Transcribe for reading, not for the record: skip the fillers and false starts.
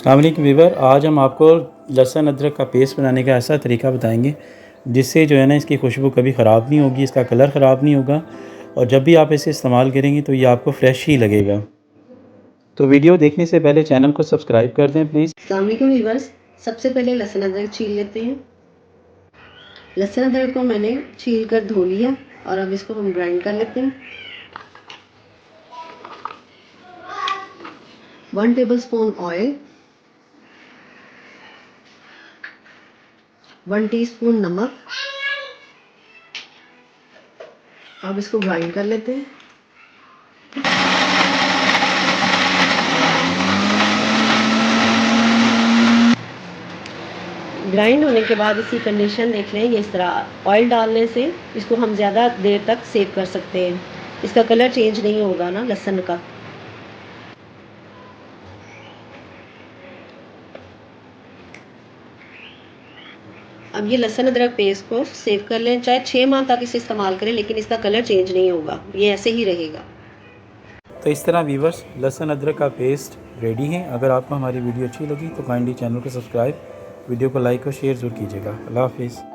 अस्सलाम वालेकुम वीवर, आज हम आपको लहसुन अदरक का पेस्ट बनाने का ऐसा तरीका बताएंगे जिससे जो है ना इसकी खुशबू कभी ख़राब नहीं होगी, इसका कलर ख़राब नहीं होगा और जब भी आप इसे इस्तेमाल करेंगे तो ये आपको फ्रेश ही लगेगा। तो वीडियो देखने से पहले चैनल को सब्सक्राइब कर दें प्लीज़। अस्सलाम वालेकुम व्यूअर्स, सबसे पहले लहसुन अदरक छील लेते हैं। लहसुन अदरक को मैंने छील कर धो लिया और अब इसको हम ग्राइंड कर लेते हैं। 1 टेबलस्पून ऑयल, 1 टीस्पून नमक। अब इसको ग्राइंड कर लेते हैं। ग्राइंड होने के बाद इसकी कंडीशन देख लें। ये इस तरह ऑयल डालने से इसको हम ज़्यादा देर तक सेव कर सकते हैं। इसका कलर चेंज नहीं होगा ना लहसुन का। अब ये लहसुन अदरक पेस्ट को सेव कर लें, चाहे 6 माह तक इसे इस्तेमाल करें, लेकिन इसका कलर चेंज नहीं होगा, ये ऐसे ही रहेगा। तो इस तरह वीवर्स लहसुन अदरक का पेस्ट रेडी है। अगर आपको हमारी वीडियो अच्छी लगी तो काइंडली चैनल को सब्सक्राइब, वीडियो को लाइक और शेयर ज़रूर कीजिएगा। अल्लाह हाफिज़।